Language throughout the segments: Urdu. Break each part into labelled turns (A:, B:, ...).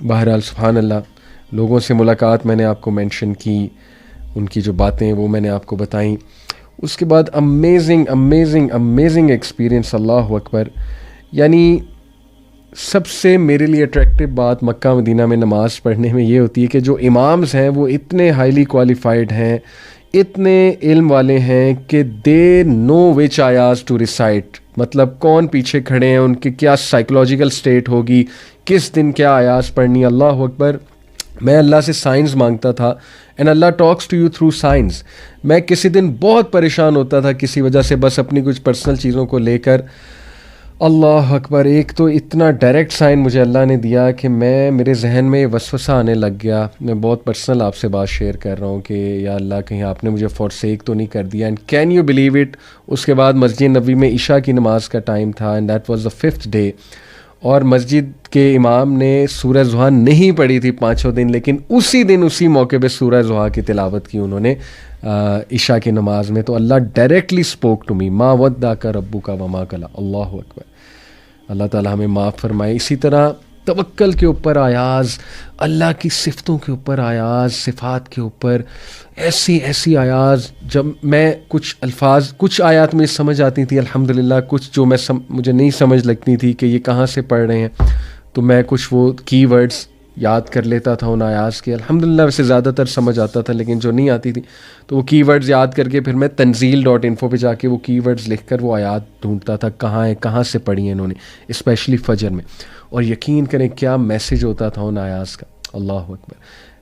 A: بہرحال سبحان اللہ، لوگوں سے ملاقات میں نے آپ کو مینشن کی، ان کی جو باتیں وہ میں نے آپ کو بتائیں. اس کے بعد امیزنگ امیزنگ امیزنگ ایکسپیرئنس، اللہ اکبر. یعنی سب سے میرے لیے اٹریکٹیو بات مکہ مدینہ میں نماز پڑھنے میں یہ ہوتی ہے کہ جو امامز ہیں وہ اتنے ہائیلی کوالیفائڈ ہیں، اتنے علم والے ہیں کہ دے نو وچ آیاز ٹو ریسائٹ. مطلب کون پیچھے کھڑے ہیں، ان کی کیا سائیکولوجیکل سٹیٹ ہوگی، کس دن کیا آیاز پڑھنی. اللہ اکبر. میں اللہ سے سائنس مانگتا تھا، and Allah talks to you through science. میں کسی دن بہت پریشان ہوتا تھا کسی وجہ سے، بس اپنی کچھ پرسنل چیزوں کو لے کر. اللہ اکبر. ایک تو اتنا ڈائریکٹ سائن مجھے اللہ نے دیا کہ میرے ذہن میں وسوسہ آنے لگ گیا. میں بہت پرسنل آپ سے بات شیئر کر رہا ہوں کہ یا اللہ کہیں آپ نے مجھے فورسیک تو نہیں کر دیا. And can you believe it, اس کے بعد مسجد نبوی میں عشاء کی نماز کا ٹائم تھا، and that was the 5th day. اور مسجد کے امام نے سورہ ضحیٰ نہیں پڑھی تھی 5 دن، لیکن اسی دن اسی موقع پہ سورہ ضحیٰ کی تلاوت کی انہوں نے عشاء کی نماز میں. تو اللہ ڈائریکٹلی اسپوک ٹو می، ما ودعک ربک وما قلی. اللہ اکبر. اللہ تعالیٰ ہمیں معاف فرمائے. اسی طرح توکل کے اوپر آیاز، اللہ کی صفتوں کے اوپر آیاز، صفات کے اوپر ایسی آیاز. جب میں کچھ آیات میں سمجھ آتی تھی الحمدللہ، کچھ جو مجھے نہیں سمجھ لگتی تھی کہ یہ کہاں سے پڑھ رہے ہیں، تو میں کچھ وہ کی ورڈز یاد کر لیتا تھا ان آیاز کے. الحمدللہ ویسے زیادہ تر سمجھ آتا تھا، لیکن جو نہیں آتی تھی تو وہ کی ورڈز یاد کر کے پھر میں تنزیل.info پہ جا کے وہ کی ورڈز لکھ کر وہ آیات ڈھونڈتا تھا کہاں سے پڑھی ہیں انہوں نے، اسپیشلی فجر میں. اور یقین کریں کیا میسیج ہوتا تھا ان آیاز کا. اللہ اکبر.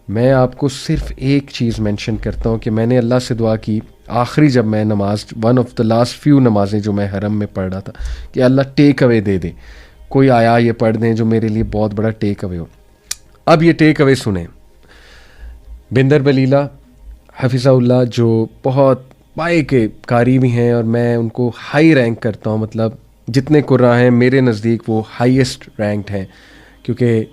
A: میں آپ کو صرف ایک چیز مینشن کرتا ہوں کہ میں نے اللہ سے دعا کی آخری جب میں نماز، one of the last few نمازیں جو میں حرم میں پڑھ رہا تھا، کہ اللہ ٹیک اوے دے دے، کوئی آیا یہ پڑھ دیں جو میرے لیے بہت بڑا ٹیک اوے ہو. اب یہ ٹیک اوے سنیں. بندر بلیلہ حفظہ اللہ جو بہت پائے کے قاری بھی ہیں، اور میں ان کو ہائی رینک کرتا ہوں. مطلب جتنے قراء ہیں میرے نزدیک وہ ہائیسٹ رینکڈ ہیں، کیونکہ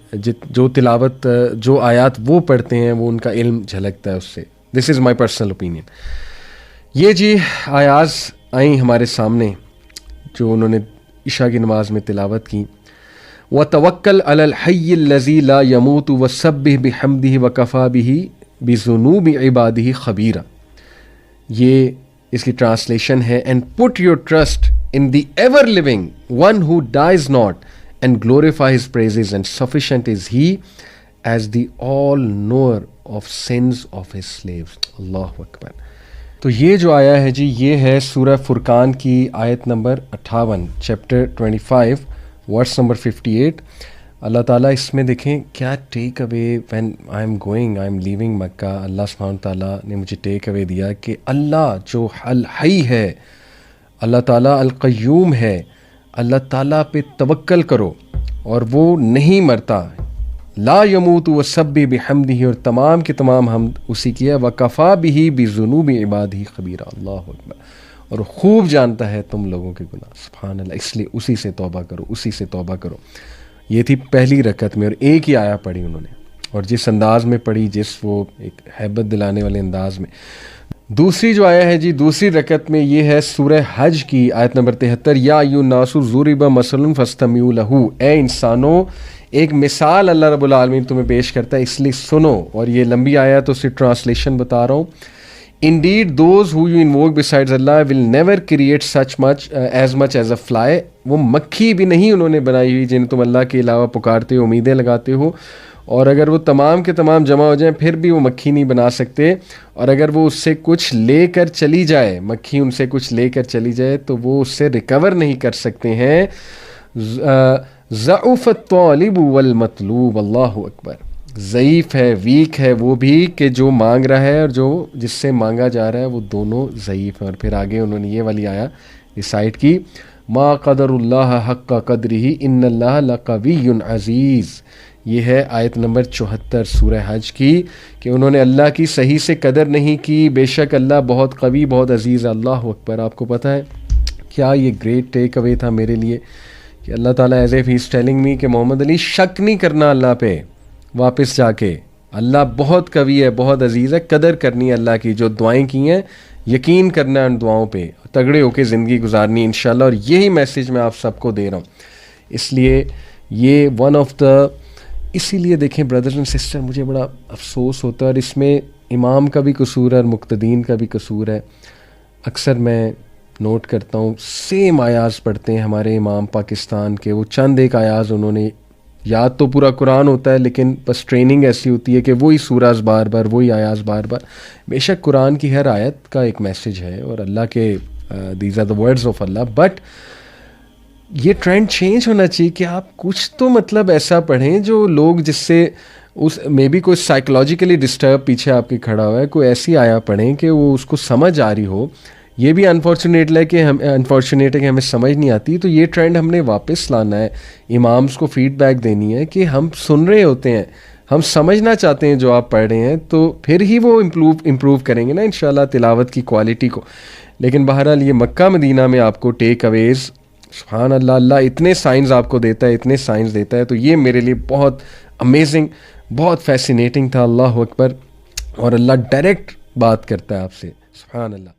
A: جو تلاوت جو آیات وہ پڑھتے ہیں وہ ان کا علم جھلکتا ہے اس سے. دس از مائی پرسنل اوپینین. یہ جی آیاز آئیں ہمارے سامنے جو انہوں نے عشاء کی نماز میں تلاوت کی. وَتَوَكَّلْ عَلَى الْحَيِّ الَّذِي لَا يَمُوتُ وَسَبِّحْ بِحَمْدِهِ وَكَفَى بِهِ بِذُنُوبِ عِبَادِهِ خَبِيرًا. یہ اس کی ٹرانسلیشن ہے. And put your trust in the ever living one who dies not and glorify his praises and sufficient is he as the all knower of sins of his slaves. اللہ اکبر. تو یہ جو آیا ہے جی، یہ ہے سورہ فرقان کی آیت نمبر 58، چیپٹر 25 ورس نمبر 58. اللہ تعالیٰ اس میں دیکھیں کیا take away when I am leaving Mecca. اللہ سبحانہ تعالیٰ نے مجھے ٹیک اوے دیا کہ اللہ جو الحی ہے، اللہ تعالیٰ القیوم ہے، اللہ تعالیٰ پہ توکل کرو اور وہ نہیں مرتا. لا یموت وسبح بحمدہ، اور تمام کے تمام حمد اسی کی ہے. وکفا بہ بذنوب عبادہ خبیرا. اللہ اکبر. اور خوب جانتا ہے تم لوگوں کے گناہ. سبحان اللہ. اس لیے اسی سے توبہ کرو، اسی سے توبہ کرو. یہ تھی پہلی رکعت میں، اور ایک ہی آیا پڑھی انہوں نے، اور جس انداز میں پڑھی، جس وہ ایک ہیبت دلانے والے انداز میں. دوسری جو آیا ہے جی دوسری رکعت میں، یہ ہے سورہ حج کی آیت نمبر 73. یا ایھا الناس ضرب مثل فاستمعوا لہ. اے انسانوں، ایک مثال اللہ رب العالمین تمہیں پیش کرتا ہے، اس لیے سنو. اور یہ لمبی آیا تو اسے ٹرانسلیشن بتا رہا ہوں. Indeed, those who you invoke besides Allah will never create as much as a fly. وہ مکھی بھی نہیں انہوں نے بنائی ہوئی جنہیں تم اللہ کے علاوہ پکارتے ہو، امیدیں لگاتے ہو. اور اگر وہ تمام کے تمام جمع ہو جائیں پھر بھی وہ مکھی نہیں بنا سکتے. اور اگر وہ اس سے کچھ لے کر چلی جائے، مکھی ان سے کچھ لے کر چلی جائے، تو وہ اس سے ریکور نہیں کر سکتے ہیں. ضعف الطالب والمطلوب. اللہ اکبر. ضعیف ہے، ویک ہے وہ بھی کہ جو مانگ رہا ہے اور جو جس سے مانگا جا رہا ہے، وہ دونوں ضعیف ہیں. اور پھر آگے انہوں نے یہ والی آیا ریسائٹ کی، ما قدر اللہ حق قدرہ ان اللہ لقوی عزیز. یہ ہے آیت نمبر 74 سورہ حج کی، کہ انہوں نے اللہ کی صحیح سے قدر نہیں کی، بے شک اللہ بہت قوی، بہت عزیز. اللہ اکبر. آپ کو پتہ ہے کیا یہ گریٹ ٹیک اوے تھا میرے لیے کہ اللہ تعالیٰ as if he is telling me کہ محمد علی شک نہیں کرنا اللہ پہ. واپس جا کے اللہ بہت قوی ہے، بہت عزیز ہے. قدر کرنی ہے اللہ کی، جو دعائیں کی ہیں یقین کرنا ہے ان دعاؤں پہ، تگڑے ہو کے زندگی گزارنی انشاءاللہ. اور یہی میسیج میں آپ سب کو دے رہا ہوں. اس لیے یہ ون آف دا اسی لیے دیکھیں بردرز اینڈ سسٹر، مجھے بڑا افسوس ہوتا ہے، اور اس میں امام کا بھی قصور ہے اور مقتدین کا بھی قصور ہے. اکثر میں نوٹ کرتا ہوں سیم آیاز پڑھتے ہیں ہمارے امام پاکستان کے، وہ چند ایک آیاز انہوں نے، یاد تو پورا قرآن ہوتا ہے لیکن بس ٹریننگ ایسی ہوتی ہے کہ وہی سورہ بار بار، وہی آیاز بار بار. بے شک قرآن کی ہر آیت کا ایک میسج ہے اور اللہ کے these are the words of Allah, but یہ ٹرینڈ چینج ہونا چاہیے کہ آپ کچھ تو مطلب ایسا پڑھیں جو لوگ، جس سے اس مے بی کوئی سائیکولوجیکلی ڈسٹرب پیچھے آپ کے کھڑا ہوا ہے، کوئی ایسی آیا پڑھیں کہ وہ اس کو سمجھ آ رہی ہو. یہ بھی انفارچونیٹ ہے کہ ہمیں سمجھ نہیں آتی، تو یہ ٹرینڈ ہم نے واپس لانا ہے. امامس کو فیڈ بیک دینی ہے کہ ہم سن رہے ہوتے ہیں، ہم سمجھنا چاہتے ہیں جو آپ پڑھ رہے ہیں، تو پھر ہی وہ امپروو کریں گے نا انشاءاللہ تلاوت کی کوالٹی کو. لیکن بہرحال یہ مکہ مدینہ میں آپ کو ٹیک اویز، سبحان اللہ، اللہ اتنے سائنز آپ کو دیتا ہے، اتنے سائنز دیتا ہے، تو یہ میرے لیے بہت امیزنگ، بہت فیسینیٹنگ تھا. اللہ اکبر. اور اللہ ڈائریکٹ بات کرتا ہے آپ سے، سبحان اللہ.